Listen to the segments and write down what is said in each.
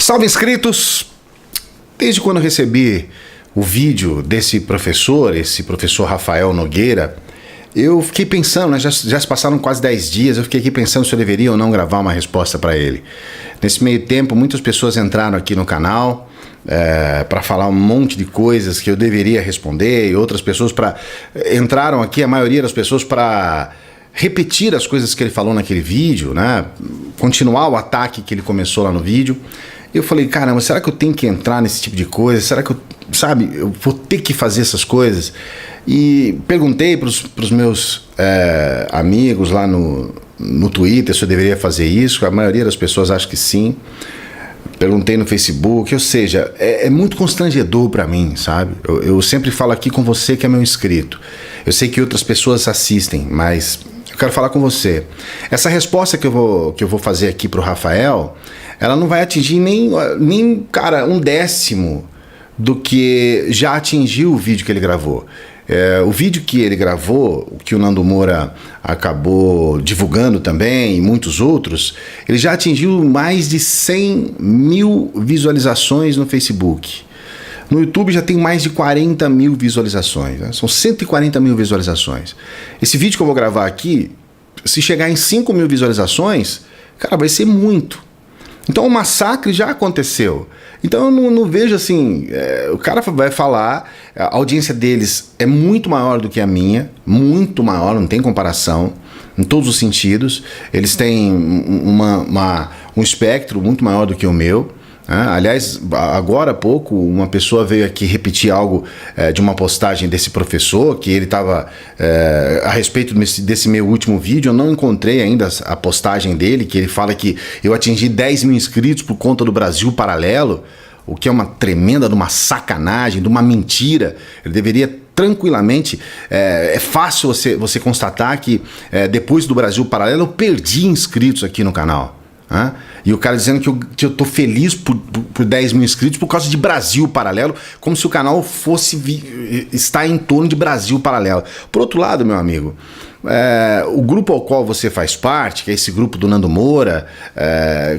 Salve inscritos! Desde quando eu recebi o vídeo desse professor, esse professor Rafael Nogueira, eu fiquei pensando, né, já se passaram quase 10 dias, eu fiquei aqui pensando se eu deveria ou não gravar uma resposta para ele. Nesse meio tempo, muitas pessoas entraram aqui no canal para falar um monte de coisas que eu deveria responder, e outras pessoas entraram aqui, a maioria das pessoas, para repetir as coisas que ele falou naquele vídeo, né? Continuar o ataque que ele começou lá no vídeo. Eu falei, caramba, será que eu tenho que entrar nesse tipo de coisa? Será que eu vou ter que fazer essas coisas? E perguntei para os meus amigos lá no Twitter se eu deveria fazer isso. A maioria das pessoas acha que sim. Perguntei no Facebook, ou seja, é muito constrangedor para mim, sabe? Eu sempre falo aqui com você que é meu inscrito. Eu sei que outras pessoas assistem, mas eu quero falar com você. Essa resposta que eu vou fazer aqui pro Rafael, ela não vai atingir nem cara, 1/10 do que já atingiu o vídeo que ele gravou. O vídeo que ele gravou, que o Nando Moura acabou divulgando também, e muitos outros, ele já atingiu mais de 100 mil visualizações no Facebook. No YouTube já tem mais de 40 mil visualizações, né? São 140 mil visualizações. Esse vídeo que eu vou gravar aqui, se chegar em 5 mil visualizações, cara, vai ser muito. Então o massacre já aconteceu. Então eu não vejo assim, o cara vai falar, a audiência deles é muito maior do que a minha, muito maior, não tem comparação, em todos os sentidos. Eles têm um espectro muito maior do que o meu. Aliás, agora há pouco, uma pessoa veio aqui repetir algo de uma postagem desse professor, que ele estava a respeito desse meu último vídeo. Eu não encontrei ainda a postagem dele, que ele fala que eu atingi 10 mil inscritos por conta do Brasil Paralelo, o que é uma tremenda de uma sacanagem, de uma mentira. Ele deveria tranquilamente, é fácil você constatar que depois do Brasil Paralelo eu perdi inscritos aqui no canal. E o cara dizendo que eu tô feliz por 10 mil inscritos por causa de Brasil Paralelo, como se o canal fosse estar em torno de Brasil Paralelo. Por outro lado, meu amigo, o grupo ao qual você faz parte, que é esse grupo do Nando Moura,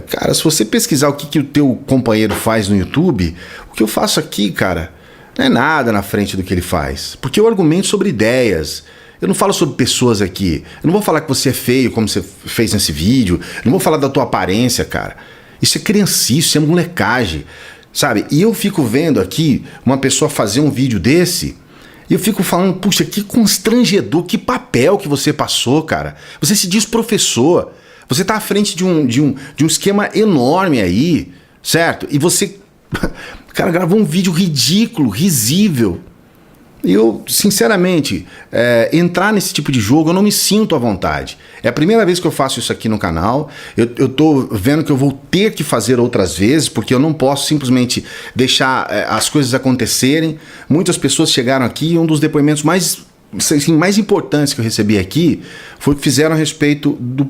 cara, se você pesquisar o que o teu companheiro faz no YouTube, o que eu faço aqui, cara, não é nada na frente do que ele faz, porque eu argumento sobre ideias. Eu não falo sobre pessoas aqui. Eu não vou falar que você é feio, como você fez nesse vídeo. Eu não vou falar da tua aparência, cara. Isso é criancice, isso é molecagem, sabe? E eu fico vendo aqui uma pessoa fazer um vídeo desse, e eu fico falando, puxa, que constrangedor, que papel que você passou, cara. Você se diz professor. Você tá à frente de um esquema enorme aí, certo? E você, cara, gravou um vídeo ridículo, risível. Eu, sinceramente, entrar nesse tipo de jogo eu não me sinto à vontade. É a primeira vez que eu faço isso aqui no canal. Eu tô vendo que eu vou ter que fazer outras vezes, porque eu não posso simplesmente deixar as coisas acontecerem. Muitas pessoas chegaram aqui e um dos depoimentos mais importantes que eu recebi aqui foi que fizeram a respeito do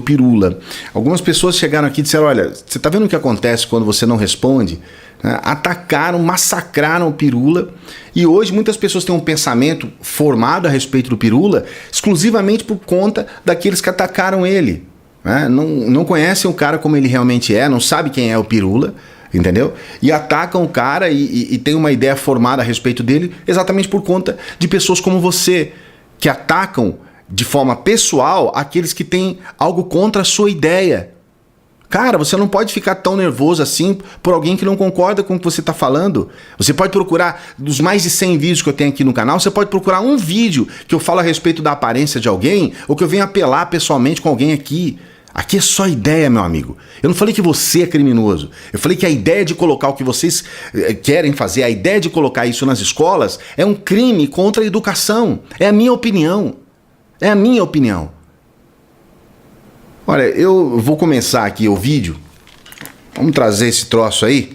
Pirula. Algumas pessoas chegaram aqui e disseram, olha, você tá vendo o que acontece quando você não responde? Atacaram, massacraram o Pirula, e hoje muitas pessoas têm um pensamento formado a respeito do Pirula exclusivamente por conta daqueles que atacaram ele, né? Não conhecem o cara como ele realmente é, não sabe quem é o Pirula, entendeu? E atacam o cara e tem uma ideia formada a respeito dele exatamente por conta de pessoas como você, que atacam de forma pessoal aqueles que têm algo contra a sua ideia. Cara, você não pode ficar tão nervoso assim por alguém que não concorda com o que você está falando. Você pode procurar, dos mais de 100 vídeos que eu tenho aqui no canal, você pode procurar um vídeo que eu falo a respeito da aparência de alguém, ou que eu venho apelar pessoalmente com alguém aqui. Aqui é só ideia, meu amigo. Eu não falei que você é criminoso. Eu falei que a ideia de colocar o que vocês querem fazer, a ideia de colocar isso nas escolas, é um crime contra a educação. É a minha opinião. É a minha opinião. Olha, eu vou começar aqui o vídeo. Vamos trazer esse troço aí.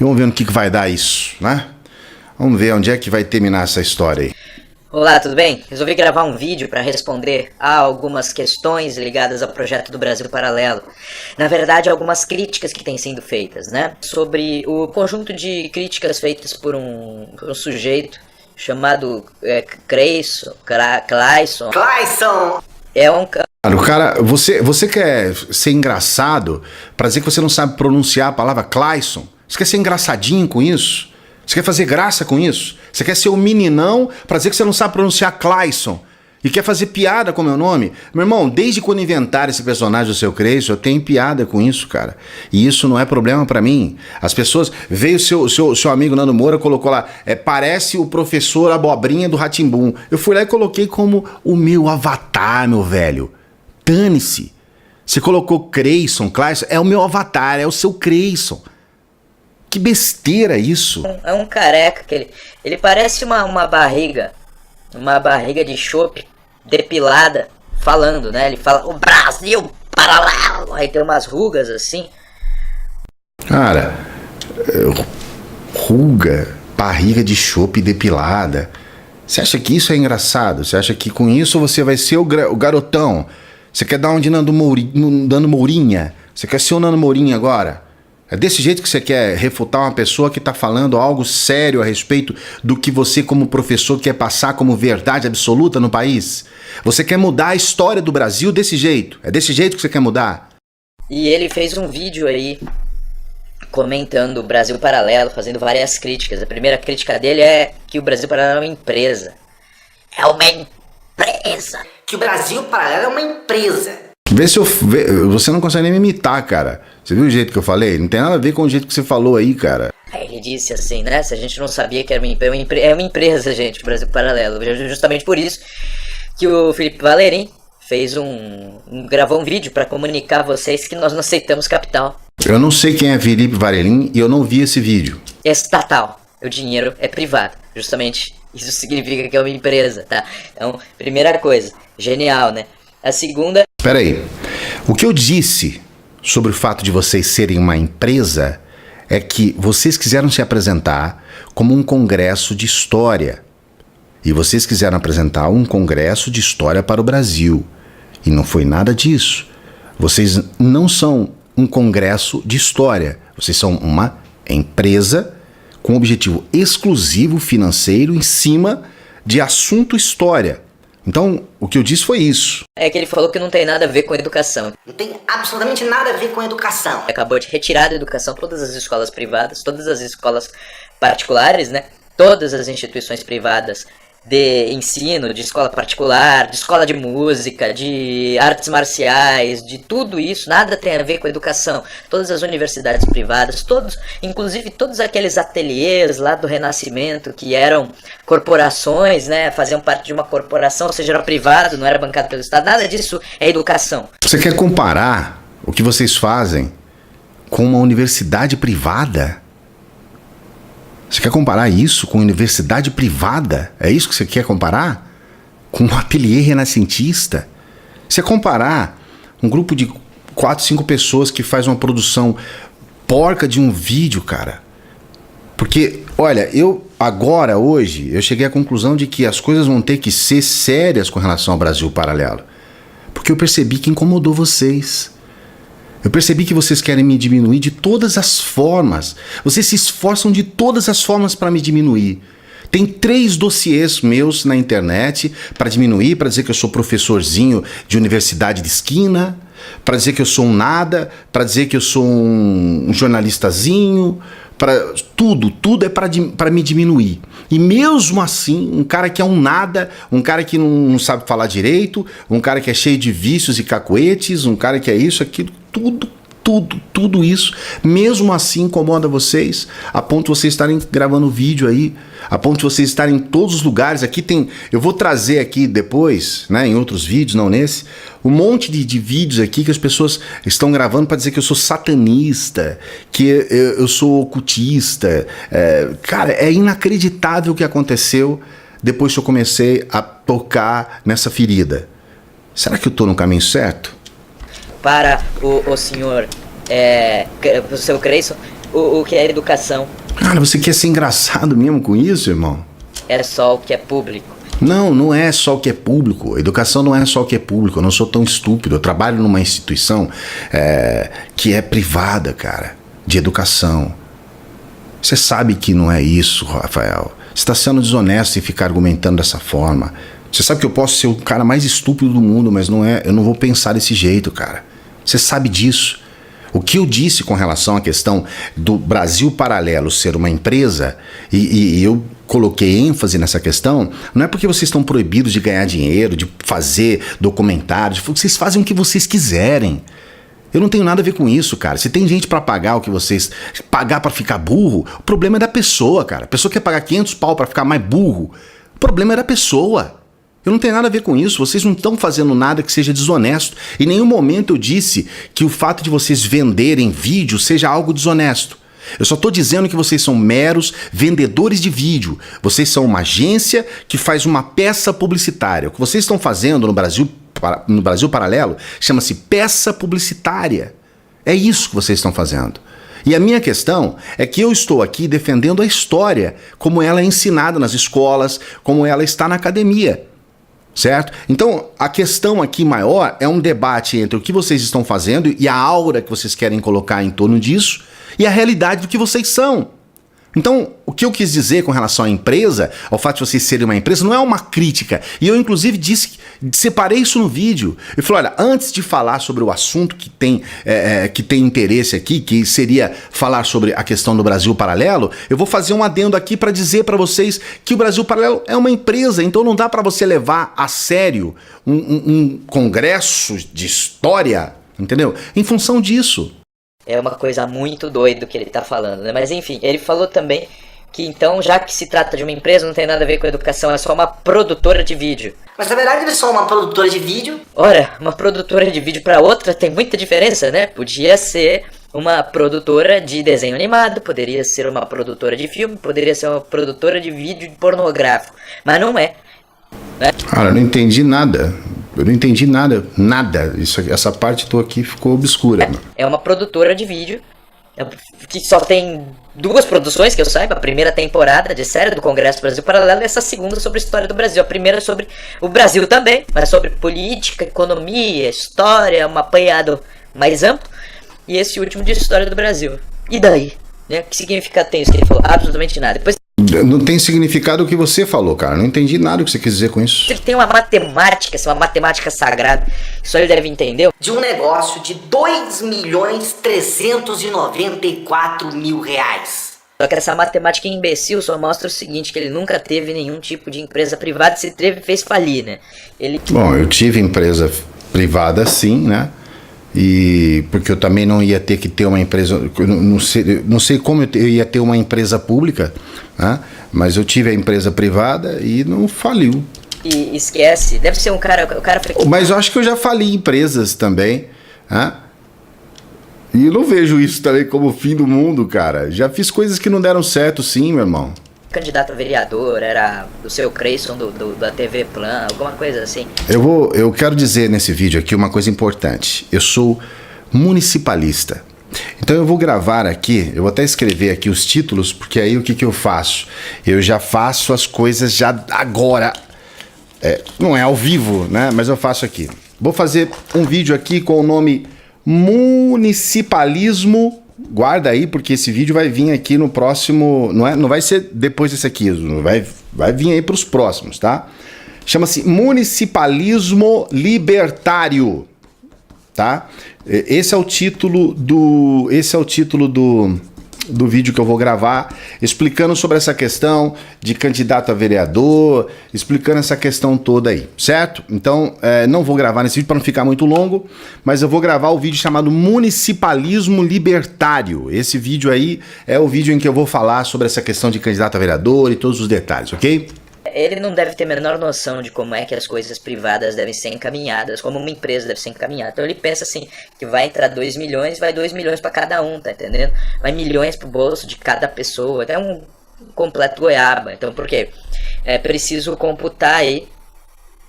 E vamos ver no que vai dar isso, né? Vamos ver onde é que vai terminar essa história aí. Olá, tudo bem? Resolvi gravar um vídeo para responder a algumas questões ligadas ao projeto do Brasil Paralelo. Na verdade, algumas críticas que têm sido feitas, né? Sobre o conjunto de críticas feitas por um sujeito chamado Clayson. É um O cara, você quer ser engraçado pra dizer que você não sabe pronunciar a palavra Clayson? Você quer ser engraçadinho com isso? Você quer fazer graça com isso? Você quer ser o meninão pra dizer que você não sabe pronunciar Clayson? E quer fazer piada com o meu nome? Meu irmão, desde quando inventaram esse personagem do Seu Creyson, eu tenho piada com isso, cara. E isso não é problema pra mim. As pessoas... Veio seu amigo Nando Moura, colocou lá, parece o professor Abobrinha do Rá-Tim-Bum. Eu fui lá e coloquei como o meu avatar, meu velho. Dane-se. Você colocou Creyson, Clayson, é o meu avatar, é o seu Creyson. Que besteira isso. É um careca que ele parece uma barriga de chope depilada, falando, né? Ele fala, o Brasil paralelo, aí tem umas rugas assim. Cara, ruga, barriga de chope depilada. Você acha que isso é engraçado? Você acha que com isso você vai ser o garotão? Você quer dar um de Nando Mourinha? Você quer ser o Nando Mourinha agora? É desse jeito que você quer refutar uma pessoa que está falando algo sério a respeito do que você, como professor, quer passar como verdade absoluta no país? Você quer mudar a história do Brasil desse jeito? É desse jeito que você quer mudar? E ele fez um vídeo aí comentando o Brasil Paralelo, fazendo várias críticas. A primeira crítica dele é que o Brasil Paralelo é uma empresa. É uma empresa! Que o Brasil Paralelo é uma empresa! Vê se você não consegue nem me imitar, cara. Você viu o jeito que eu falei? Não tem nada a ver com o jeito que você falou aí, cara. Ele disse assim, né? Se a gente não sabia que era é uma empresa, gente, o Brasil Paralelo. Justamente por isso que o Felipe Valerim gravou um vídeo para comunicar a vocês que nós não aceitamos capital. Eu não sei quem é Felipe Valerim e eu não vi esse vídeo. Estatal. O dinheiro é privado. Justamente isso significa que é uma empresa, tá? Então, primeira coisa. Genial, né? A segunda... Peraí. O que eu disse sobre o fato de vocês serem uma empresa é que vocês quiseram se apresentar como um congresso de história. E vocês quiseram apresentar um congresso de história para o Brasil. E não foi nada disso. Vocês não são um congresso de história. Vocês são uma empresa com objetivo exclusivo financeiro em cima de assunto história. Então, o que eu disse foi isso. É que ele falou que não tem nada a ver com educação. Não tem absolutamente nada a ver com educação. Acabou de retirar da educação todas as escolas privadas, todas as escolas particulares, né? Todas as instituições privadas de ensino, de escola particular, de escola de música, de artes marciais, de tudo isso, nada tem a ver com educação. Todas as universidades privadas, inclusive todos aqueles ateliês lá do Renascimento que eram corporações, né, faziam parte de uma corporação, ou seja, era privado, não era bancado pelo Estado, nada disso é educação. Você quer comparar o que vocês fazem com uma universidade privada? Você quer comparar isso com universidade privada? É isso que você quer comparar? Com um ateliê renascentista? Você quer comparar um grupo de 4, 5 pessoas que faz uma produção porca de um vídeo, cara? Porque, olha, hoje, eu cheguei à conclusão de que as coisas vão ter que ser sérias com relação ao Brasil Paralelo. Porque eu percebi que incomodou vocês. Eu percebi que vocês querem me diminuir de todas as formas. Vocês se esforçam de todas as formas para me diminuir. Tem 3 dossiês meus na internet para diminuir, para dizer que eu sou professorzinho de universidade de esquina, para dizer que eu sou um nada, para dizer que eu sou um jornalistazinho, para tudo é para me diminuir. E mesmo assim, um cara que é um nada, um cara que não sabe falar direito, um cara que é cheio de vícios e cacuetes, um cara que é isso, aquilo, tudo isso, mesmo assim incomoda vocês, a ponto de vocês estarem gravando vídeo aí, a ponto de vocês estarem em todos os lugares. Aqui tem, eu vou trazer aqui depois, né, em outros vídeos, não nesse, um monte de vídeos aqui que as pessoas estão gravando para dizer que eu sou satanista, que eu sou ocultista. Cara, é inacreditável o que aconteceu depois que eu comecei a tocar nessa ferida. Será que eu estou no caminho certo? Para o senhor, o seu Creyson, o que é educação? Cara, você quer ser engraçado mesmo com isso, irmão? É só o que é público. Não é só o que é público. Educação não é só o que é público. Eu não sou tão estúpido. Eu trabalho numa instituição que é privada, cara, de educação. Você sabe que não é isso, Rafael. Você está sendo desonesto em ficar argumentando dessa forma. Você sabe que eu posso ser o cara mais estúpido do mundo, mas não é, eu não vou pensar desse jeito, cara. Você sabe disso. O que eu disse com relação à questão do Brasil Paralelo ser uma empresa, e eu coloquei ênfase nessa questão, não é porque vocês estão proibidos de ganhar dinheiro, de fazer documentários, vocês fazem o que vocês quiserem. Eu não tenho nada a ver com isso, cara. Se tem gente pra pagar o que vocês... pagar pra ficar burro, o problema é da pessoa, cara. A pessoa quer pagar 500 pau pra ficar mais burro. O problema é da pessoa. Eu não tenho nada a ver com isso. Vocês não estão fazendo nada que seja desonesto. Em nenhum momento eu disse que o fato de vocês venderem vídeo seja algo desonesto. Eu só estou dizendo que vocês são meros vendedores de vídeo. Vocês são uma agência que faz uma peça publicitária. O que vocês estão fazendo no Brasil Paralelo chama-se peça publicitária. É isso que vocês estão fazendo. E a minha questão é que eu estou aqui defendendo a história, como ela é ensinada nas escolas, como ela está na academia. Certo? Então, a questão aqui maior é um debate entre o que vocês estão fazendo e a aura que vocês querem colocar em torno disso e a realidade do que vocês são. Então, o que eu quis dizer com relação à empresa, ao fato de vocês serem uma empresa, não é uma crítica. E eu, inclusive, separei isso no vídeo. Eu falei, olha, antes de falar sobre o assunto que tem interesse aqui, que seria falar sobre a questão do Brasil Paralelo, eu vou fazer um adendo aqui para dizer para vocês que o Brasil Paralelo é uma empresa, então não dá para você levar a sério um congresso de história, entendeu? Em função disso. É uma coisa muito doida que ele tá falando, né? Mas enfim, ele falou também que então, já que se trata de uma empresa, não tem nada a ver com educação, é só uma produtora de vídeo. Mas na verdade eles são uma produtora de vídeo. Ora, uma produtora de vídeo pra outra tem muita diferença, né? Podia ser uma produtora de desenho animado, poderia ser uma produtora de filme, poderia ser uma produtora de vídeo pornográfico, mas não é, né? Cara, eu não entendi nada. Eu não entendi nada. Essa parte tua aqui ficou obscura. É uma produtora de vídeo que só tem 2 produções, que eu saiba. A primeira temporada de série do Congresso Brasil Paralelo e essa segunda sobre a história do Brasil. A primeira sobre o Brasil também, mas sobre política, economia, história, um apanhado mais amplo. E esse último de história do Brasil. E daí? Né? Que significado tem isso que ele falou? Absolutamente nada. Depois... Não tem significado o que você falou, cara. Não entendi nada o que você quis dizer com isso. Ele tem uma matemática, uma matemática sagrada, que só ele deve entender. De um negócio de 2.394.000 reais. Só que essa matemática imbecil só mostra o seguinte, que ele nunca teve nenhum tipo de empresa privada, se teve, fez falir, né? Bom, eu tive empresa privada sim, né? E porque eu também não ia ter que ter uma empresa, não sei como eu ia ter uma empresa pública, né? Mas eu tive a empresa privada e não faliu. E esquece, deve ser o cara Mas eu acho que eu já fali empresas também, né? E eu não vejo isso também como o fim do mundo, cara. Já fiz coisas que não deram certo sim, meu irmão. Candidato a vereador, era do seu Creyson da TV Plan, alguma coisa assim. Eu quero dizer nesse vídeo aqui uma coisa importante. Eu sou municipalista. Então eu vou gravar aqui, eu vou até escrever aqui os títulos, porque aí o que eu faço? Eu já faço as coisas já agora. Não é ao vivo, né? Mas eu faço aqui. Vou fazer um vídeo aqui com o nome Municipalismo. Guarda aí, porque esse vídeo vai vir aqui no próximo... Não vai ser depois desse aqui, vai vir aí para os próximos, tá? Chama-se Municipalismo Libertário, tá? Esse é o título do vídeo que eu vou gravar, explicando sobre essa questão de candidato a vereador, explicando essa questão toda aí, certo? Então, não vou gravar nesse vídeo para não ficar muito longo, mas eu vou gravar o vídeo chamado Municipalismo Libertário. Esse vídeo aí é o vídeo em que eu vou falar sobre essa questão de candidato a vereador e todos os detalhes, ok? Ele não deve ter a menor noção de como é que as coisas privadas devem ser encaminhadas, como uma empresa deve ser encaminhada. Então ele pensa assim, que vai entrar 2 milhões, vai 2 milhões para cada um, tá entendendo? Vai milhões pro bolso de cada pessoa, é um completo goiaba. Então por quê? É preciso computar aí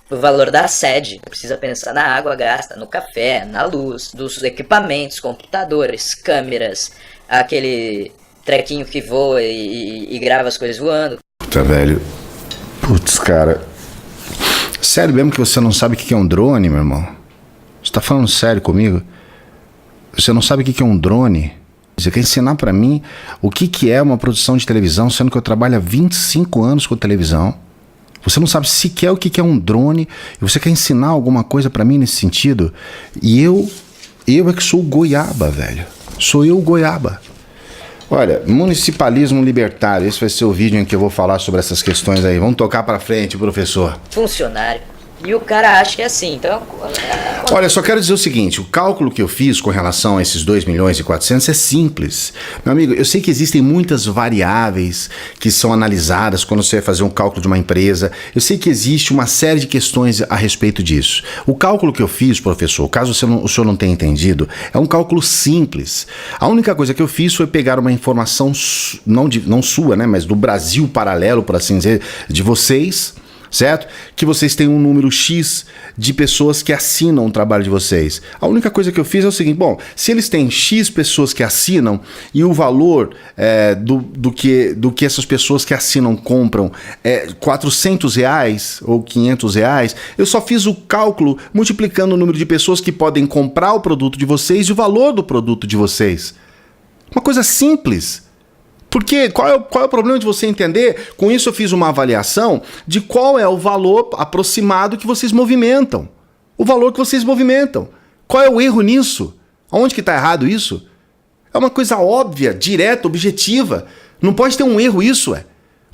o valor da sede, precisa pensar na água gasta, no café, na luz, dos equipamentos, computadores, câmeras, aquele trequinho que voa e grava as coisas voando. Puta, velho. Putz, cara. Sério mesmo que você não sabe o que é um drone, meu irmão? Você tá falando sério comigo? Você não sabe o que é um drone? Você quer ensinar pra mim o que é uma produção de televisão, sendo que eu trabalho há 25 anos com televisão? Você não sabe sequer o que é um drone. E você quer ensinar alguma coisa pra mim nesse sentido? E eu é que sou o goiaba, velho. Sou eu o goiaba. Olha, municipalismo libertário. Esse vai ser o vídeo em que eu vou falar sobre essas questões aí. Vamos tocar pra frente, professor. Funcionário. E o cara acha que é assim, então... Olha, só quero dizer o seguinte, o cálculo que eu fiz com relação a esses 2 milhões e 400 é simples. Meu amigo, eu sei que existem muitas variáveis que são analisadas quando você vai fazer um cálculo de uma empresa. Eu sei que existe uma série de questões a respeito disso. O cálculo que eu fiz, professor, caso o senhor não tenha entendido, é um cálculo simples. A única coisa que eu fiz foi pegar uma informação, não sua, né, mas do Brasil paralelo, por assim dizer, de vocês... certo? Que vocês têm um número X de pessoas que assinam o trabalho de vocês. A única coisa que eu fiz é o seguinte, bom, se eles têm X pessoas que assinam e o valor do que essas pessoas que assinam compram é R$400 ou R$500, eu só fiz o cálculo multiplicando o número de pessoas que podem comprar o produto de vocês e o valor do produto de vocês. Uma coisa simples. Porque qual é o problema de você entender? Com isso eu fiz uma avaliação de qual é o valor aproximado que vocês movimentam. O valor que vocês movimentam. Qual é o erro nisso? Onde que está errado isso? É uma coisa óbvia, direta, objetiva. Não pode ter um erro isso, é.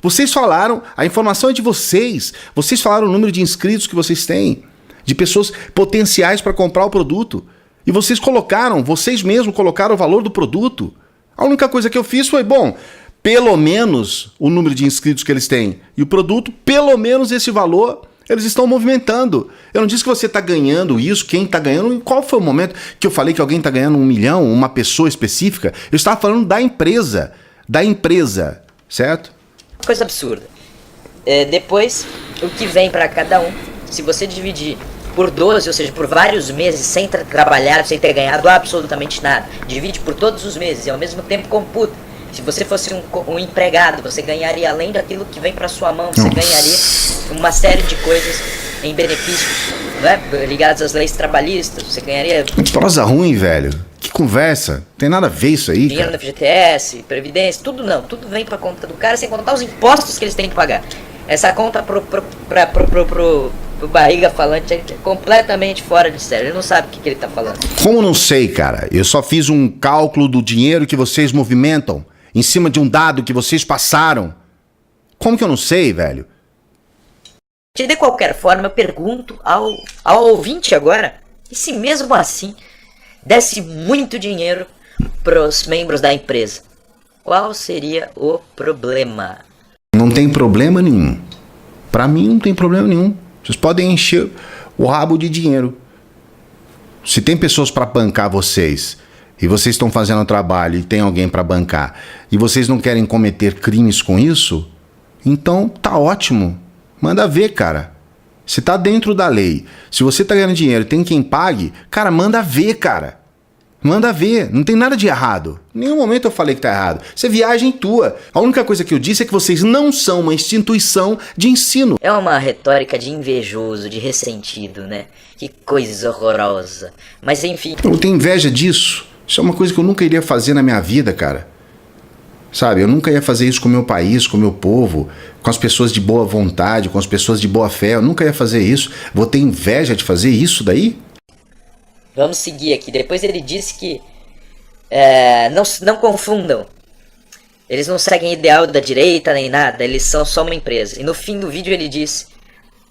Vocês falaram, a informação é de vocês. Vocês falaram o número de inscritos que vocês têm. De pessoas potenciais para comprar o produto. E vocês mesmos colocaram o valor do produto. A única coisa que eu fiz foi, bom, pelo menos o número de inscritos que eles têm e o produto, pelo menos esse valor, eles estão movimentando. Eu não disse que você está ganhando isso, quem está ganhando, e qual foi o momento que eu falei que alguém está ganhando 1 milhão, uma pessoa específica? Eu estava falando da empresa, certo? Coisa absurda. Depois, o que vem para cada um, se você dividir por 12, ou seja, por vários meses, sem trabalhar, sem ter ganhado absolutamente nada. Divide por todos os meses e ao mesmo tempo computa. Se você fosse um empregado, você ganharia além daquilo que vem para sua mão, você ganharia uma série de coisas em benefícios, né, ligados às leis trabalhistas, você ganharia... Que prosa ruim, velho. Que conversa. Não tem nada a ver isso aí, dinheiro cara. no FGTS, Previdência, tudo vem para conta do cara, sem contar os impostos que eles têm que pagar. Essa conta pro barriga falante é completamente fora de sério. Ele não sabe o que ele tá falando. Como não sei, cara? Eu só fiz um cálculo do dinheiro que vocês movimentam em cima de um dado que vocês passaram. Como que eu não sei, velho? De qualquer forma, eu pergunto ao ouvinte agora, e se mesmo assim desse muito dinheiro pros membros da empresa, qual seria o problema? Não tem problema nenhum. Pra mim não tem problema nenhum. Vocês podem encher o rabo de dinheiro. Se tem pessoas para bancar vocês e vocês estão fazendo o trabalho e tem alguém para bancar e vocês não querem cometer crimes com isso, então tá ótimo. Manda ver, cara. Se tá dentro da lei, se você tá ganhando dinheiro e tem quem pague, cara, manda ver, cara. Manda ver, não tem nada de errado. Em nenhum momento eu falei que tá errado. Isso é viagem tua. A única coisa que eu disse é que vocês não são uma instituição de ensino. É uma retórica de invejoso, de ressentido, né? Que coisa horrorosa. Mas enfim... Eu tenho inveja disso. Isso é uma coisa que eu nunca iria fazer na minha vida, cara. Sabe, eu nunca ia fazer isso com o meu país, com o meu povo, com as pessoas de boa vontade, com as pessoas de boa fé. Eu nunca ia fazer isso. Vou ter inveja de fazer isso daí? Vamos seguir aqui. Depois ele disse que não confundam. Eles não seguem ideal da direita nem nada. Eles são só uma empresa. E no fim do vídeo ele disse: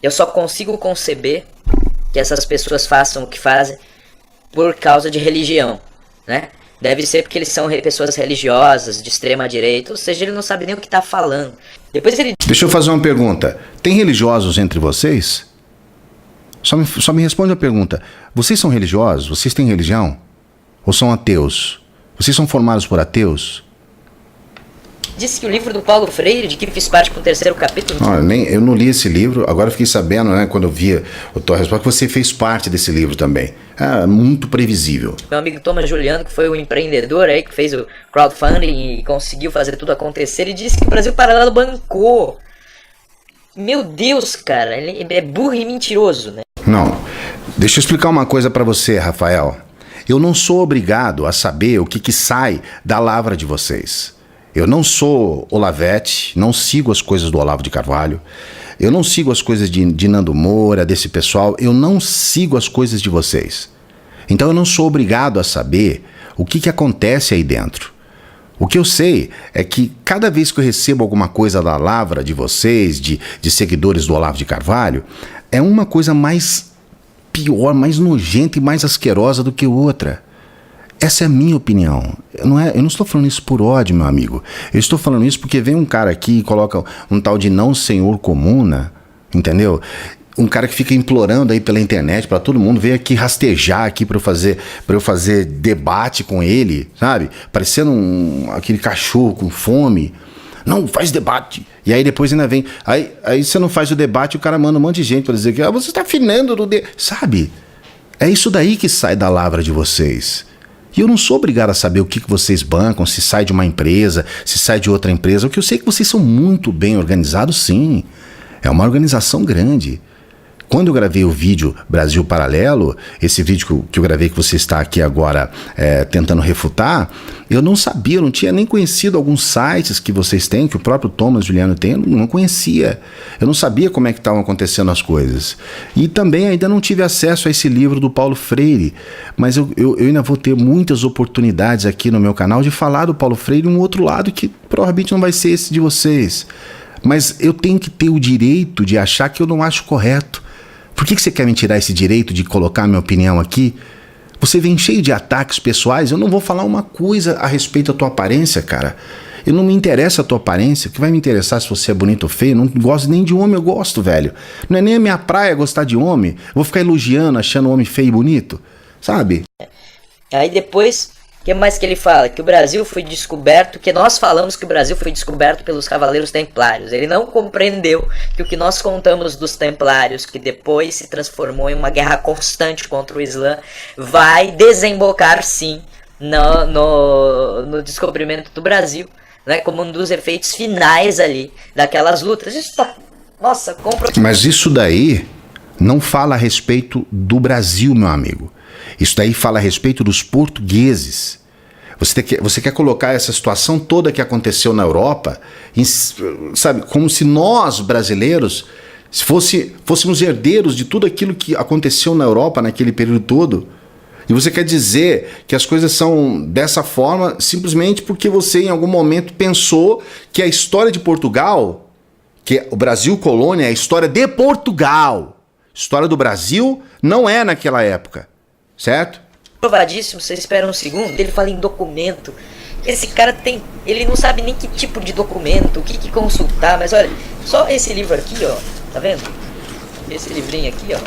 eu só consigo conceber que essas pessoas façam o que fazem por causa de religião, né? Deve ser porque eles são pessoas religiosas, de extrema direita. Ou seja, ele não sabe nem o que está falando. Depois ele... Deixa eu fazer uma pergunta. Tem religiosos entre vocês? Só me responde a pergunta. Vocês são religiosos? Vocês têm religião? Ou são ateus? Vocês são formados por ateus? Disse que o livro do Paulo Freire, de que fiz parte com o 3º capítulo... Eu não li esse livro, agora fiquei sabendo, né, quando eu vi a tua resposta, que você fez parte desse livro também. É muito previsível. Meu amigo Thomas Juliano, que foi o empreendedor aí, que fez o crowdfunding e conseguiu fazer tudo acontecer, ele disse que o Brasil Paralelo bancou. Meu Deus, cara, ele é burro e mentiroso, né? Não, deixa eu explicar uma coisa pra você, Rafael. Eu não sou obrigado a saber o que sai da lavra de vocês. Eu não sou Olavete, não sigo as coisas do Olavo de Carvalho, eu não sigo as coisas de Nando Moura, desse pessoal, eu não sigo as coisas de vocês. Então eu não sou obrigado a saber o que acontece aí dentro. O que eu sei é que cada vez que eu recebo alguma coisa da lavra de vocês, de seguidores do Olavo de Carvalho, é uma coisa mais pior, mais nojenta e mais asquerosa do que outra. Essa é a minha opinião. Eu não estou falando isso por ódio, meu amigo. Eu estou falando isso porque vem um cara aqui e coloca um tal de não senhor comuna, entendeu? Um cara que fica implorando aí pela internet para todo mundo veio aqui rastejar aqui para eu fazer debate com ele, sabe? Parecendo aquele cachorro com fome. Não, faz debate. E aí depois ainda vem. Aí você não faz o debate, o cara manda um monte de gente para dizer que você está afinando no sabe? É isso daí que sai da lavra de vocês. E eu não sou obrigado a saber o que vocês bancam, se sai de uma empresa, se sai de outra empresa. O que eu sei é que vocês são muito bem organizados, sim. É uma organização grande. Quando eu gravei o vídeo Brasil Paralelo, esse vídeo que eu gravei que você está aqui agora tentando refutar, eu não sabia, eu não tinha nem conhecido alguns sites que vocês têm, que o próprio Thomas Juliano tem, eu não conhecia. Eu não sabia como é que estavam acontecendo as coisas. E também ainda não tive acesso a esse livro do Paulo Freire, mas eu ainda vou ter muitas oportunidades aqui no meu canal de falar do Paulo Freire um outro lado que provavelmente não vai ser esse de vocês. Mas eu tenho que ter o direito de achar que eu não acho correto. Por que você quer me tirar esse direito de colocar a minha opinião aqui? Você vem cheio de ataques pessoais, eu não vou falar uma coisa a respeito da tua aparência, cara. Eu não me interessa a tua aparência, o que vai me interessar se você é bonito ou feio? Eu não gosto nem de homem, eu gosto, velho. Não é nem a minha praia gostar de homem. Eu vou ficar elogiando, achando homem feio e bonito, sabe? Aí depois, o que mais que ele fala? Que o Brasil foi descoberto, que nós falamos que o Brasil foi descoberto pelos Cavaleiros Templários. Ele não compreendeu que o que nós contamos dos Templários, que depois se transformou em uma guerra constante contra o Islã, vai desembocar sim no descobrimento do Brasil, né, como um dos efeitos finais ali daquelas lutas. Isso tá, nossa, Mas isso daí não fala a respeito do Brasil, meu amigo. Isso daí fala a respeito dos portugueses. Você quer colocar essa situação toda que aconteceu na Europa, sabe, como se nós, brasileiros, fôssemos herdeiros de tudo aquilo que aconteceu na Europa naquele período todo. E você quer dizer que as coisas são dessa forma simplesmente porque você em algum momento pensou que a história de Portugal, que o Brasil colônia, é a história de Portugal. A história do Brasil não é naquela época. Certo? Provadíssimo, você espera um segundo, ele fala em documento. Esse cara ele não sabe nem que tipo de documento, o que consultar, mas olha, só esse livro aqui, ó, tá vendo? Esse livrinho aqui, ó.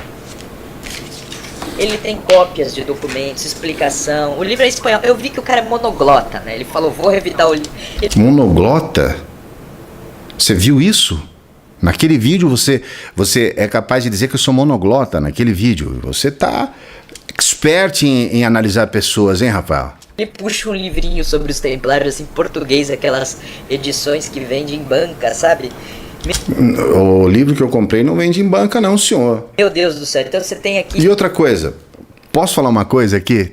Ele tem cópias de documentos, explicação. O livro é espanhol. Eu vi que o cara é monoglota, né? Ele falou, vou revidar o livro. Monoglota? Você viu isso? Naquele vídeo você é capaz de dizer que eu sou monoglota naquele vídeo. Você tá expert em analisar pessoas, hein, Rafael? Ele puxa um livrinho sobre os Templários, assim, em português, aquelas edições que vendem em banca, sabe? O livro que eu comprei não vende em banca não, senhor. Meu Deus do céu, então você tem aqui... E outra coisa, posso falar uma coisa aqui?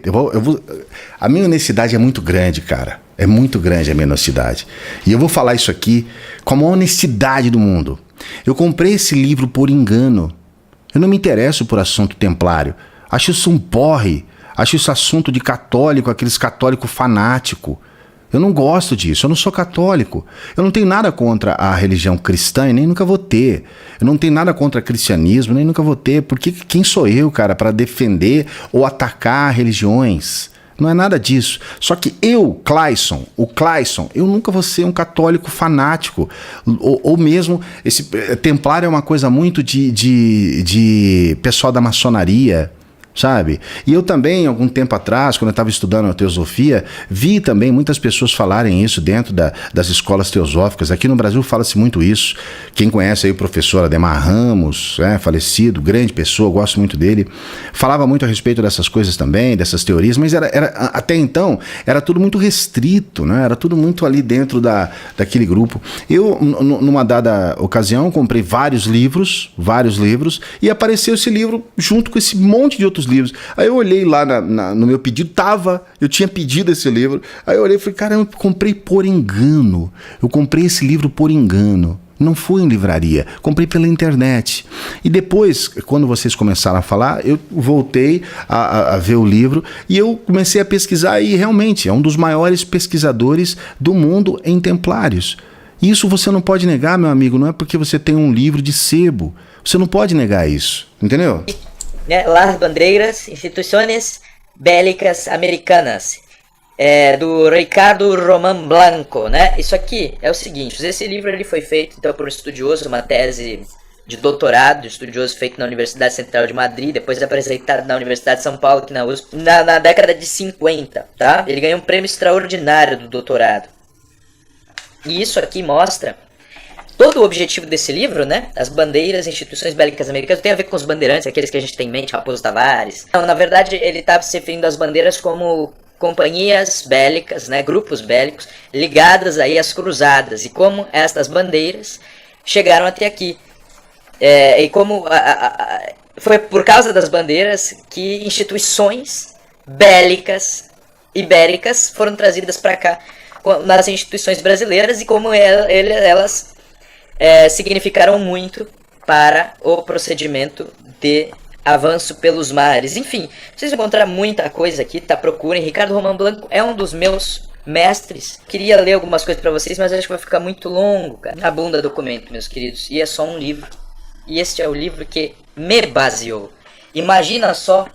A minha honestidade é muito grande, cara. É muito grande a minha honestidade. E eu vou falar isso aqui com a maior honestidade do mundo. Eu comprei esse livro por engano. Eu não me interesso por assunto templário. Acho isso um porre. Acho isso assunto de católico, aqueles católicos fanáticos. Eu não gosto disso, eu não sou católico. Eu não tenho nada contra a religião cristã e nem nunca vou ter. Eu não tenho nada contra cristianismo, nem nunca vou ter. Porque quem sou eu, cara, para defender ou atacar religiões? Não é nada disso. Só que eu, Clayson, eu nunca vou ser um católico fanático. Ou mesmo, esse templário é uma coisa muito de pessoal da maçonaria, sabe? E eu também, algum tempo atrás, quando eu estava estudando a teosofia, vi também muitas pessoas falarem isso dentro das escolas teosóficas. Aqui no Brasil fala-se muito isso. Quem conhece aí o professor Ademar Ramos, falecido, grande pessoa, gosto muito dele, falava muito a respeito dessas coisas também, dessas teorias, mas até então era tudo muito restrito, né? Era tudo muito ali dentro daquele grupo. Eu, numa dada ocasião, comprei vários livros, e apareceu esse livro junto com esse monte de outros muitos livros. Aí eu olhei lá no meu pedido, eu tinha pedido esse livro. Aí eu olhei e falei, caramba, eu comprei por engano. Eu comprei esse livro por engano. Não fui em livraria, comprei pela internet. E depois, quando vocês começaram a falar, eu voltei a ver o livro e eu comecei a pesquisar e realmente é um dos maiores pesquisadores do mundo em templários. Isso você não pode negar, meu amigo, não é porque você tem um livro de sebo. Você não pode negar isso, entendeu? Las Bandeiras, Instituições Bélicas Americanas. Do Ricardo Román Blanco, né? Isso aqui é o seguinte, esse livro ele foi feito então por um estudioso, uma tese de doutorado, de estudioso feito na Universidade Central de Madrid, depois apresentado na Universidade de São Paulo, aqui na USP, na década de 50, tá? Ele ganhou um prêmio extraordinário do doutorado. E isso aqui mostra todo o objetivo desse livro, né? As bandeiras, instituições bélicas americanas, tem a ver com os bandeirantes, aqueles que a gente tem em mente, Raposo Tavares. Não, na verdade, ele estava se referindo às bandeiras como companhias bélicas, né, grupos bélicos ligadas aí às cruzadas e como estas bandeiras chegaram até aqui e como foi por causa das bandeiras que instituições bélicas ibéricas foram trazidas para cá nas instituições brasileiras e como elas significaram muito para o procedimento de avanço pelos mares. Enfim, vocês vão encontrar muita coisa aqui, tá? Procurem. Ricardo Román Blanco é um dos meus mestres. Queria ler algumas coisas pra vocês, mas acho que vai ficar muito longo, cara. A bunda documento, meus queridos. E é só um livro. E este é o livro que me baseou. Imagina só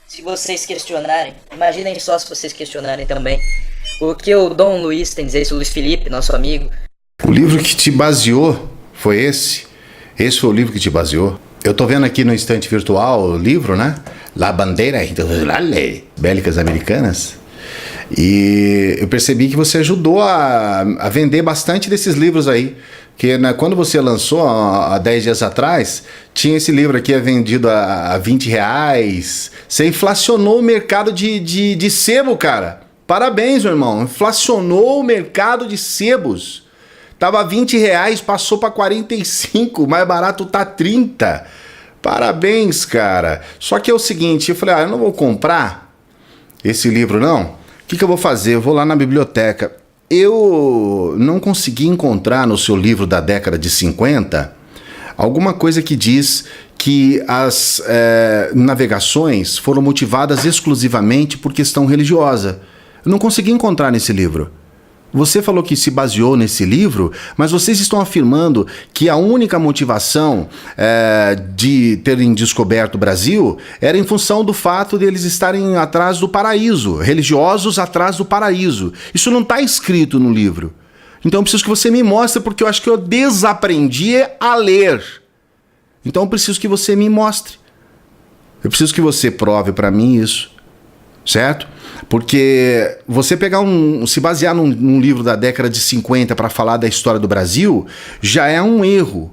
se vocês questionarem. Imaginem só se vocês questionarem também o que o Dom Luiz tem a dizer, esse Luiz Felipe, nosso amigo. O livro que te baseou foi esse? Esse foi o livro que te baseou? Eu tô vendo aqui no estante virtual o livro, né? La Bandeira Bélicas Americanas. E eu percebi que você ajudou a vender bastante desses livros aí. Que quando você lançou há 10 dias atrás, tinha esse livro aqui vendido a R$20. Você inflacionou o mercado de sebo, cara. Parabéns, meu irmão. Inflacionou o mercado de sebos. Tava R$20, passou para 45, mais barato tá 30. Parabéns, cara. Só que é o seguinte, eu falei, eu não vou comprar esse livro não. O que eu vou fazer? Eu vou lá na biblioteca. Eu não consegui encontrar no seu livro da década de 50 alguma coisa que diz que as navegações foram motivadas exclusivamente por questão religiosa. Eu não consegui encontrar nesse livro. Você falou que se baseou nesse livro, mas vocês estão afirmando que a única motivação de terem descoberto o Brasil era em função do fato de eles estarem atrás do paraíso, religiosos atrás do paraíso. Isso não está escrito no livro. Então eu preciso que você me mostre, porque eu acho que eu desaprendi a ler. Então eu preciso que você me mostre. Eu preciso que você prove para mim isso. Certo? Porque você se basear num livro da década de 50 para falar da história do Brasil, já é um erro.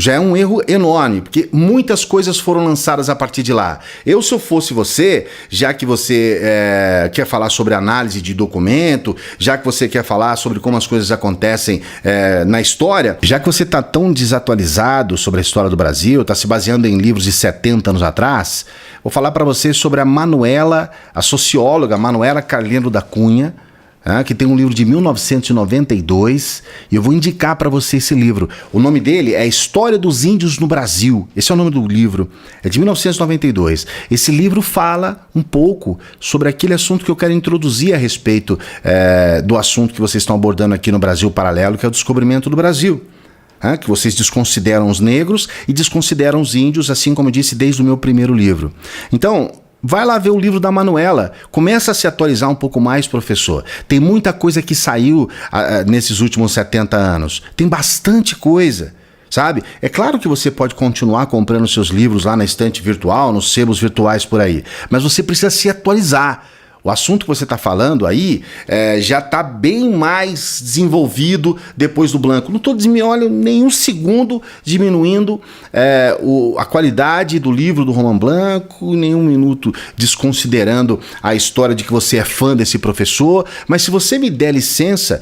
Já é um erro enorme, porque muitas coisas foram lançadas a partir de lá. Se eu fosse você, já que você quer falar sobre análise de documento, já que você quer falar sobre como as coisas acontecem na história, já que você está tão desatualizado sobre a história do Brasil, está se baseando em livros de 70 anos atrás, vou falar para você sobre a socióloga Manuela Carneiro da Cunha, que tem um livro de 1992, e eu vou indicar para você esse livro. O nome dele é História dos Índios no Brasil. Esse é o nome do livro. É de 1992. Esse livro fala um pouco sobre aquele assunto que eu quero introduzir a respeito do assunto que vocês estão abordando aqui no Brasil Paralelo, que é o descobrimento do Brasil. Que vocês desconsideram os negros e desconsideram os índios, assim como eu disse desde o meu primeiro livro. Então, vai lá ver o livro da Manuela, começa a se atualizar um pouco mais, professor. Tem muita coisa que saiu nesses últimos 70 anos. Tem bastante coisa, sabe? É claro que você pode continuar comprando seus livros lá na estante virtual, nos sebos virtuais por aí, mas você precisa se atualizar. O assunto que você está falando aí já está bem mais desenvolvido depois do Blanco. Não estou nenhum segundo diminuindo a qualidade do livro do Román Blanco, nenhum minuto desconsiderando a história de que você é fã desse professor. Mas se você me der licença,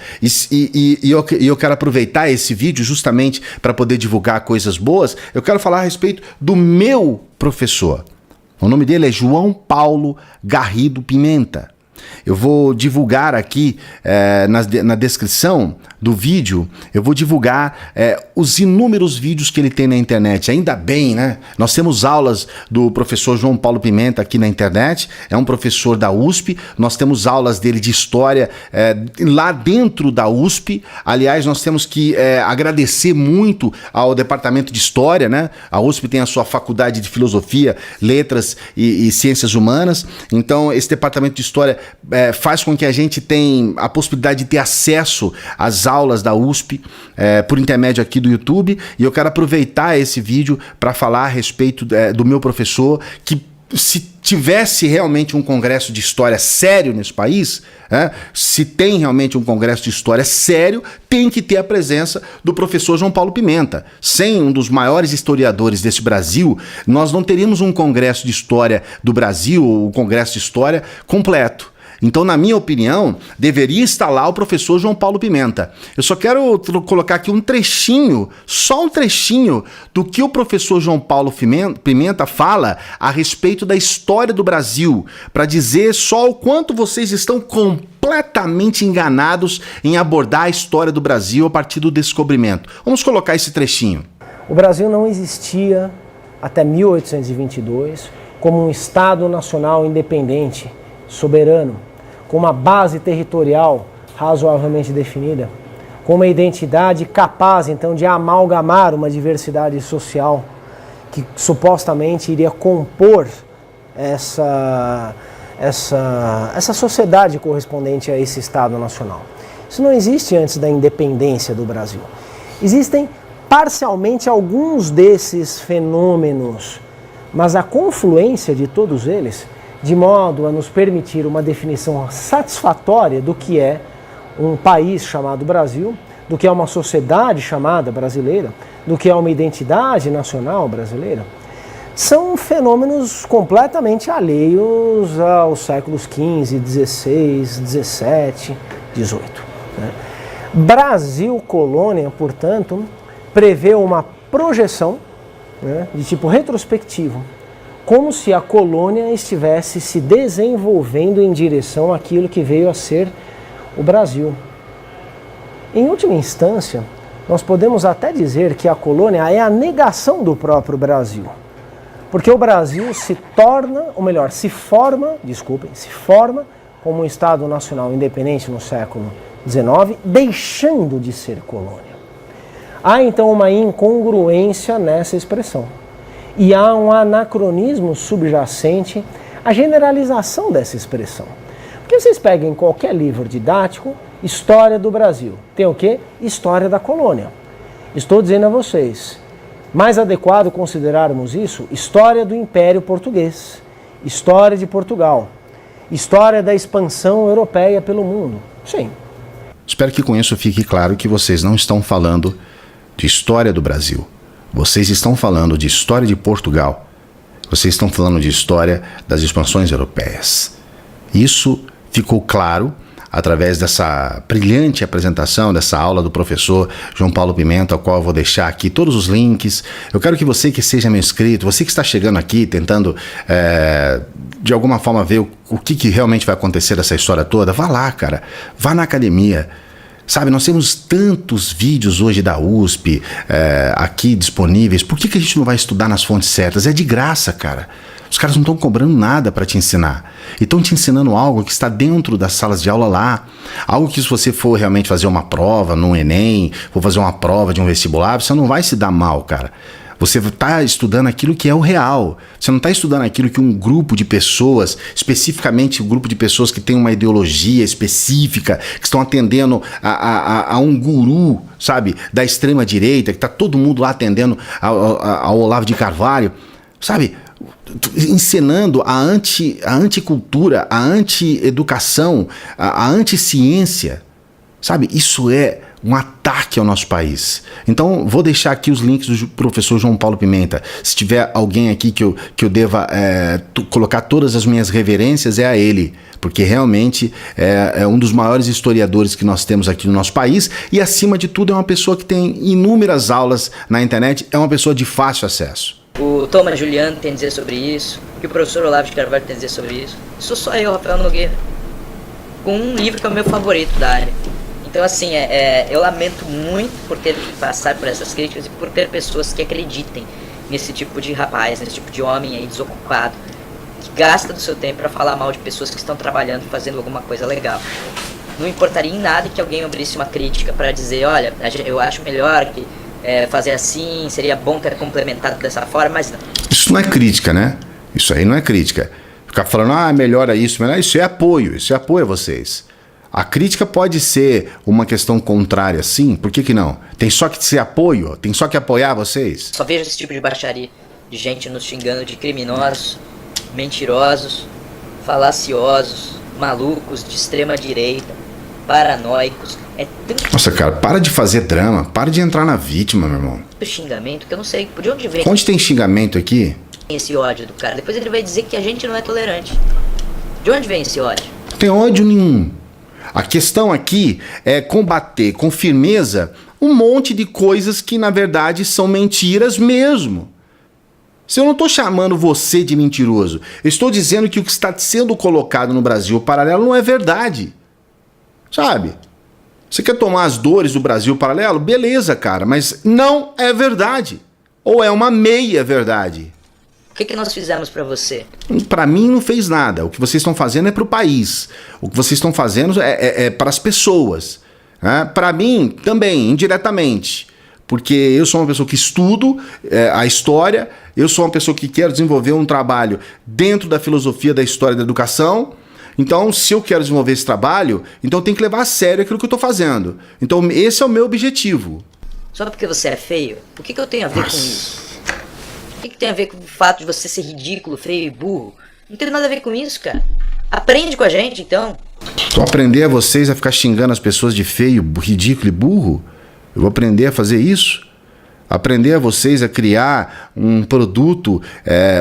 e eu quero aproveitar esse vídeo justamente para poder divulgar coisas boas, eu quero falar a respeito do meu professor. O nome dele é João Paulo Garrido Pimenta. Eu vou divulgar aqui na descrição do vídeo, eu vou divulgar os inúmeros vídeos que ele tem na internet. Ainda bem, né? Nós temos aulas do professor João Paulo Pimenta aqui na internet, é um professor da USP, nós temos aulas dele de história lá dentro da USP. Aliás, nós temos que agradecer muito ao departamento de história, né? A USP tem a sua faculdade de filosofia, letras e ciências humanas, então esse departamento de história faz com que a gente tenha a possibilidade de ter acesso às aulas da USP por intermédio aqui do YouTube, e eu quero aproveitar esse vídeo para falar a respeito do meu professor, que se tivesse realmente um congresso de história sério nesse país, se tem realmente um congresso de história sério, tem que ter a presença do professor João Paulo Pimenta. Sem um dos maiores historiadores desse Brasil, nós não teríamos um congresso de história do Brasil, ou um congresso de história completo. Então, na minha opinião, deveria estar lá o professor João Paulo Pimenta. Eu só quero colocar aqui um trechinho, só um trechinho, do que o professor João Paulo Pimenta fala a respeito da história do Brasil, para dizer só o quanto vocês estão completamente enganados em abordar a história do Brasil a partir do descobrimento. Vamos colocar esse trechinho. O Brasil não existia até 1822 como um Estado nacional independente, soberano, com uma base territorial razoavelmente definida, com uma identidade capaz, então, de amalgamar uma diversidade social que supostamente iria compor essa sociedade correspondente a esse Estado nacional. Isso não existe antes da independência do Brasil. Existem parcialmente alguns desses fenômenos, mas a confluência de todos eles, de modo a nos permitir uma definição satisfatória do que é um país chamado Brasil, do que é uma sociedade chamada brasileira, do que é uma identidade nacional brasileira, são fenômenos completamente alheios aos séculos XV, XVI, XVII, XVIII. Brasil colônia, portanto, prevê uma projeção de tipo retrospectivo, como se a colônia estivesse se desenvolvendo em direção àquilo que veio a ser o Brasil. Em última instância, nós podemos até dizer que a colônia é a negação do próprio Brasil. Porque o Brasil se forma como um Estado nacional independente no século XIX, deixando de ser colônia. Há então uma incongruência nessa expressão. E há um anacronismo subjacente à generalização dessa expressão. Porque vocês pegam em qualquer livro didático, História do Brasil. Tem o quê? História da colônia. Estou dizendo a vocês, mais adequado considerarmos isso, História do Império Português, História de Portugal, História da expansão europeia pelo mundo. Sim. Espero que com isso fique claro que vocês não estão falando de História do Brasil. Vocês estão falando de história de Portugal. Vocês estão falando de história das expansões europeias. Isso ficou claro através dessa brilhante apresentação, dessa aula do professor João Paulo Pimenta, ao qual eu vou deixar aqui todos os links. Eu quero que você que seja meu inscrito, você que está chegando aqui tentando de alguma forma ver o que realmente vai acontecer dessa história toda, vá lá, cara. Vá na academia. Sabe, nós temos tantos vídeos hoje da USP aqui disponíveis. Por que a gente não vai estudar nas fontes certas? É de graça, cara. Os caras não estão cobrando nada para te ensinar. E estão te ensinando algo que está dentro das salas de aula lá. Algo que se você for realmente fazer uma prova no Enem, for fazer uma prova de um vestibular, você não vai se dar mal, cara. Você está estudando aquilo que é o real. Você não está estudando aquilo que um grupo de pessoas, especificamente um grupo de pessoas que tem uma ideologia específica, que estão atendendo a um guru, sabe, da extrema direita, que está todo mundo lá atendendo ao Olavo de Carvalho, sabe, encenando a anticultura, a anti-educação, a anti-ciência, sabe, isso é um ataque ao nosso país. Então, vou deixar aqui os links do professor João Paulo Pimenta. Se tiver alguém aqui que eu deva colocar todas as minhas reverências, é a ele, porque realmente é um dos maiores historiadores que nós temos aqui no nosso país, e acima de tudo é uma pessoa que tem inúmeras aulas na internet, é uma pessoa de fácil acesso. O Thomas Juliano tem a dizer sobre isso, que que o professor Olavo de Carvalho tem a dizer sobre isso? Sou só eu, Rafael Nogueira, com um livro que é o meu favorito da área. Então, assim, eu lamento muito por ter que passar por essas críticas e por ter pessoas que acreditem nesse tipo de rapaz, nesse tipo de homem aí desocupado, que gasta do seu tempo para falar mal de pessoas que estão trabalhando e fazendo alguma coisa legal. Não importaria em nada que alguém abrisse uma crítica para dizer, olha, eu acho melhor que fazer assim, seria bom ter complementado dessa forma, mas não. Isso não é crítica, né? Isso aí não é crítica. Ficar falando, melhora isso, isso é apoio a vocês. A crítica pode ser uma questão contrária, sim, por que não? Tem só que ser apoio, tem só que apoiar vocês. Só vejo esse tipo de baixaria, de gente nos xingando de criminosos, mentirosos, falaciosos, malucos, de extrema direita, paranoicos. Nossa, cara, para de fazer drama, para de entrar na vítima, meu irmão. Xingamento que eu não sei de onde vem. Onde tem xingamento aqui? Esse ódio do cara. Depois ele vai dizer que a gente não é tolerante. De onde vem esse ódio? Não tem ódio nenhum. A questão aqui é combater com firmeza um monte de coisas que na verdade são mentiras mesmo. Se eu não estou chamando você de mentiroso, eu estou dizendo que o que está sendo colocado no Brasil Paralelo não é verdade. Sabe? Você quer tomar as dores do Brasil Paralelo? Beleza, cara, mas não é verdade. Ou é uma meia verdade. O que nós fizemos pra você? Pra mim não fez nada. O que vocês estão fazendo é pro país. O que vocês estão fazendo é para as pessoas. Pra mim também, indiretamente. Porque eu sou uma pessoa que estudo a história, eu sou uma pessoa que quer desenvolver um trabalho dentro da filosofia da história da educação. Então, se eu quero desenvolver esse trabalho, então eu tenho que levar a sério aquilo que eu tô fazendo. Então, esse é o meu objetivo. Só porque você é feio? O que eu tenho a ver com isso? O que tem a ver com o fato de você ser ridículo, feio e burro? Não tem nada a ver com isso, cara. Aprende com a gente, então. Vou aprender a vocês a ficar xingando as pessoas de feio, ridículo e burro? Eu vou aprender a fazer isso? Aprender a vocês a criar um produto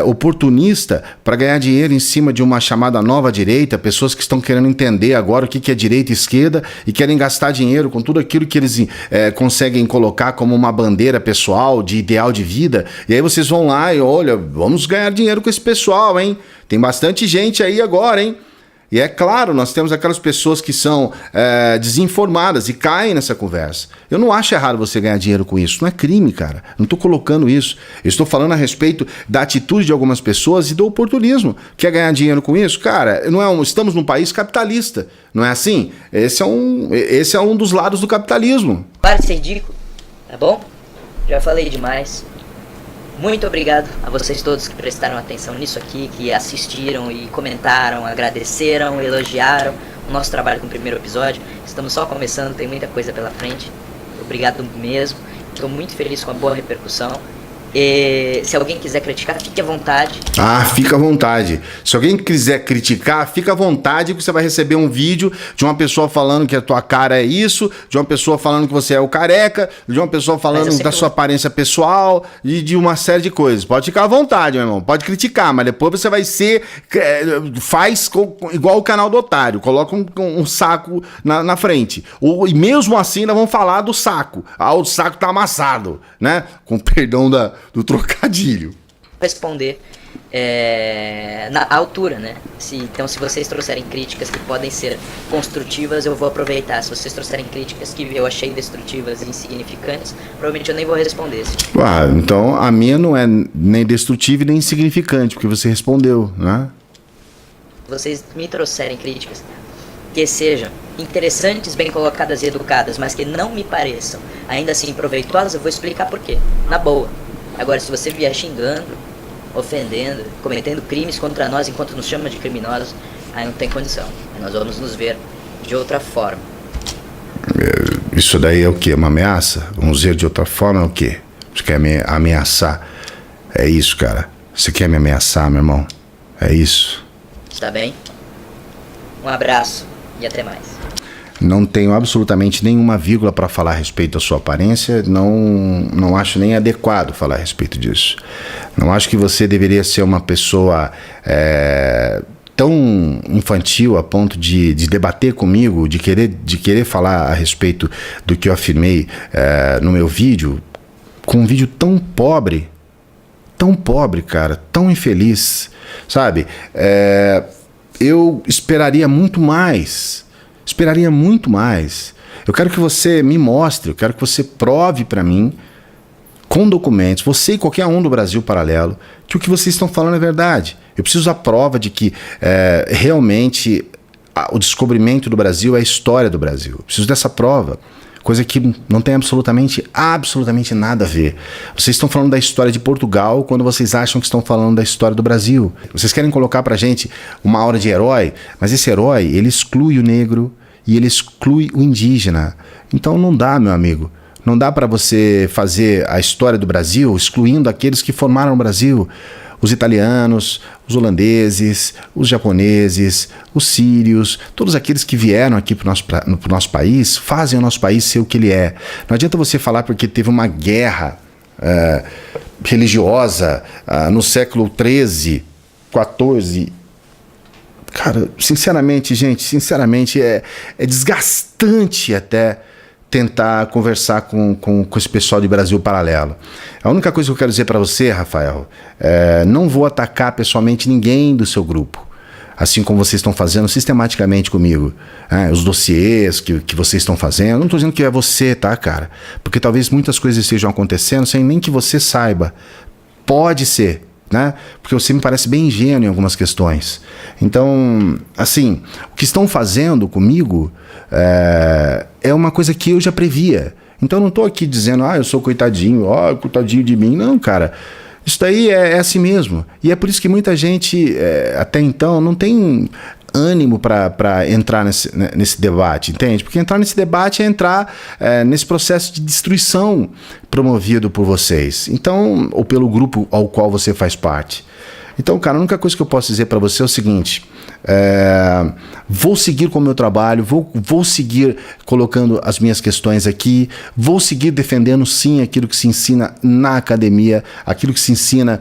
oportunista para ganhar dinheiro em cima de uma chamada nova direita, pessoas que estão querendo entender agora o que é direita e esquerda e querem gastar dinheiro com tudo aquilo que eles conseguem colocar como uma bandeira pessoal de ideal de vida. E aí vocês vão lá e olha, vamos ganhar dinheiro com esse pessoal, hein? Tem bastante gente aí agora, hein? E é claro, nós temos aquelas pessoas que são desinformadas e caem nessa conversa. Eu não acho errado você ganhar dinheiro com isso. Não é crime, cara. Não estou colocando isso. Eu estou falando a respeito da atitude de algumas pessoas e do oportunismo. Quer ganhar dinheiro com isso? Cara, estamos num país capitalista. Não é assim? Esse é um dos lados do capitalismo. Para de ser ridículo, tá bom? Já falei demais. Muito obrigado a vocês todos que prestaram atenção nisso aqui, que assistiram e comentaram, agradeceram, elogiaram o nosso trabalho com o primeiro episódio. Estamos só começando, tem muita coisa pela frente. Obrigado mesmo. Estou muito feliz com a boa repercussão. E se alguém quiser criticar, fique à vontade. Fica à vontade. Se alguém quiser criticar, fica à vontade, que você vai receber um vídeo de uma pessoa falando que a tua cara é isso, de uma pessoa falando que você é o careca, de uma pessoa falando da sua aparência pessoal e de uma série de coisas. Pode ficar à vontade, meu irmão. Pode criticar, mas depois você vai ser... Faz igual o canal do Otário. Coloca um saco na frente. E mesmo assim ainda vão falar do saco. O saco tá amassado, né? Com perdão do trocadilho. Responder na altura, né? Então, se vocês trouxerem críticas que podem ser construtivas, eu vou aproveitar. Se vocês trouxerem críticas que eu achei destrutivas e insignificantes, provavelmente eu nem vou responder. Então a minha não é nem destrutiva e nem insignificante, porque você respondeu, né? Vocês me trouxerem críticas que sejam interessantes, bem colocadas e educadas, mas que não me pareçam ainda assim proveitosas, eu vou explicar por quê. Na boa. Agora, se você vier xingando, ofendendo, cometendo crimes contra nós enquanto nos chama de criminosos, aí não tem condição. Aí nós vamos nos ver de outra forma. Isso daí é o quê? Uma ameaça? Vamos ver de outra forma é o quê? Você quer me ameaçar? É isso, cara. Você quer me ameaçar, meu irmão? É isso. Está bem? Um abraço e até mais. Não tenho absolutamente nenhuma vírgula para falar a respeito da sua aparência, não acho nem adequado falar a respeito disso. Não acho que você deveria ser uma pessoa tão infantil a ponto de debater comigo, de querer falar a respeito do que eu afirmei no meu vídeo, com um vídeo tão pobre, tão pobre, cara, tão infeliz, sabe? Eu esperaria muito mais. Eu quero que você me mostre, eu quero que você prove para mim, com documentos, você e qualquer um do Brasil Paralelo, que o que vocês estão falando é verdade. Eu preciso da prova de que realmente o descobrimento do Brasil é a história do Brasil. Eu preciso dessa prova. Coisa que não tem absolutamente nada a ver. Vocês estão falando da história de Portugal quando vocês acham que estão falando da história do Brasil. Vocês querem colocar pra gente uma aura de herói, mas esse herói, ele exclui o negro e ele exclui o indígena. Então não dá, meu amigo. Não dá para você fazer a história do Brasil excluindo aqueles que formaram o Brasil. Os italianos, os holandeses, os japoneses, os sírios, todos aqueles que vieram aqui para o nosso país, fazem o nosso país ser o que ele é. Não adianta você falar porque teve uma guerra religiosa no século XIII, XIV. Cara, sinceramente, gente, é desgastante até tentar conversar com esse pessoal de Brasil Paralelo. A única coisa que eu quero dizer para você, Rafael, não vou atacar pessoalmente ninguém do seu grupo, assim como vocês estão fazendo sistematicamente comigo. Os dossiês que vocês estão fazendo, eu não estou dizendo que é você, tá, cara? Porque talvez muitas coisas estejam acontecendo sem nem que você saiba. Pode ser, né? Porque você me parece bem ingênuo em algumas questões. Então, assim, o que estão fazendo comigo é uma coisa que eu já previa. Então eu não estou aqui dizendo, eu sou coitadinho, coitadinho de mim. Não, cara, isso daí é assim mesmo. E é por isso que muita gente, até então, não tem ânimo para entrar nesse debate, entende? Porque entrar nesse debate é entrar nesse processo de destruição promovido por vocês, então, ou pelo grupo ao qual você faz parte. Então, cara, a única coisa que eu posso dizer para você é o seguinte: vou seguir com o meu trabalho, vou seguir colocando as minhas questões aqui, vou seguir defendendo sim aquilo que se ensina na academia, aquilo que se ensina,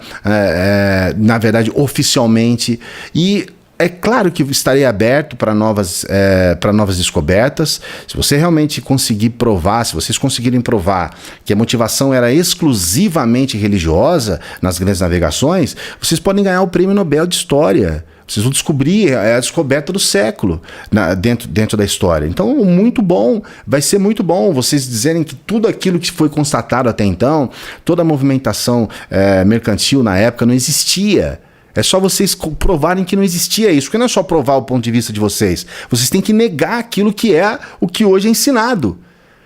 na verdade, oficialmente, e é claro que estarei aberto para novas descobertas. Se você realmente conseguir provar, se vocês conseguirem provar que a motivação era exclusivamente religiosa nas grandes navegações, vocês podem ganhar o Prêmio Nobel de História. Vocês vão descobrir a descoberta do século dentro da história. Então, muito bom, vai ser muito bom vocês dizerem que tudo aquilo que foi constatado até então, toda a movimentação mercantil na época não existia. É só vocês provarem que não existia isso, porque não é só provar o ponto de vista de vocês. Vocês têm que negar aquilo que é o que hoje é ensinado.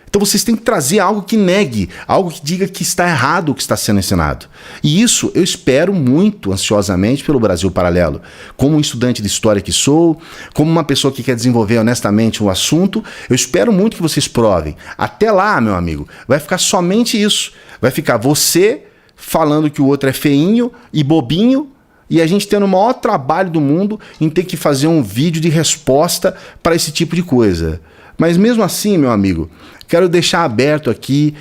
Então vocês têm que trazer algo que negue, algo que diga que está errado o que está sendo ensinado. E isso eu espero muito ansiosamente pelo Brasil Paralelo. Como um estudante de história que sou, como uma pessoa que quer desenvolver honestamente o assunto, eu espero muito que vocês provem. Até lá, meu amigo, vai ficar somente isso. Vai ficar você falando que o outro é feinho e bobinho, e a gente tendo o maior trabalho do mundo em ter que fazer um vídeo de resposta para esse tipo de coisa. Mas mesmo assim, meu amigo, quero deixar aberto aqui,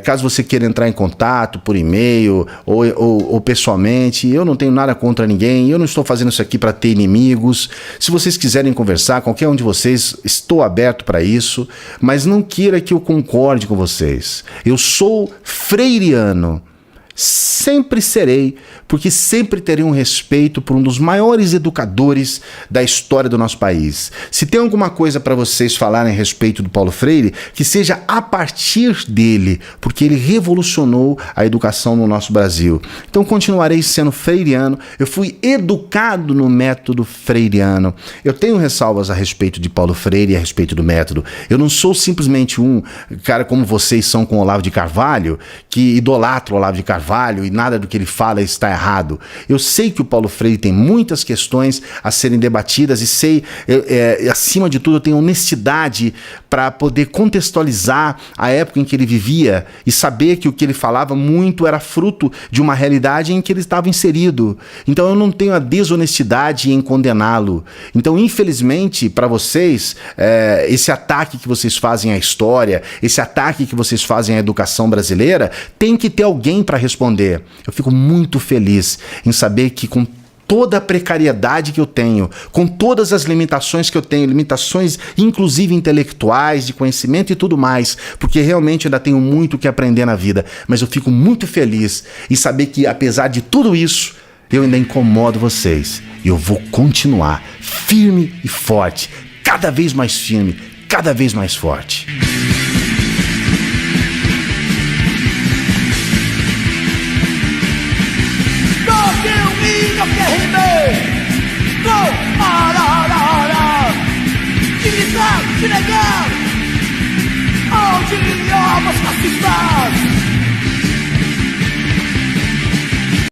caso você queira entrar em contato por e-mail ou pessoalmente, eu não tenho nada contra ninguém, eu não estou fazendo isso aqui para ter inimigos. Se vocês quiserem conversar, qualquer um de vocês, estou aberto para isso, mas não queira que eu concorde com vocês. Eu sou freiriano. Sempre serei, porque sempre terei um respeito por um dos maiores educadores da história do nosso país. Se tem alguma coisa para vocês falarem a respeito do Paulo Freire, que seja a partir dele, porque ele revolucionou a educação no nosso Brasil. Então continuarei sendo freiriano, eu fui educado no método freiriano. Eu tenho ressalvas a respeito de Paulo Freire e a respeito do método. Eu não sou simplesmente um cara como vocês são com Olavo de Carvalho, que idolatra o Olavo de Carvalho, e nada do que ele fala está errado. Eu sei que o Paulo Freire tem muitas questões a serem debatidas e sei, acima de tudo, eu tenho honestidade para poder contextualizar a época em que ele vivia e saber que o que ele falava muito era fruto de uma realidade em que ele estava inserido. Então eu não tenho a desonestidade em condená-lo. Então, infelizmente, para vocês, esse ataque que vocês fazem à história, esse ataque que vocês fazem à educação brasileira, tem que ter alguém para responder. Eu fico muito feliz em saber que com toda a precariedade que eu tenho, com todas as limitações que eu tenho, limitações inclusive intelectuais, de conhecimento e tudo mais, porque realmente eu ainda tenho muito que aprender na vida, mas eu fico muito feliz em saber que, apesar de tudo isso, eu ainda incomodo vocês e eu vou continuar firme e forte, cada vez mais firme, cada vez mais forte. Onde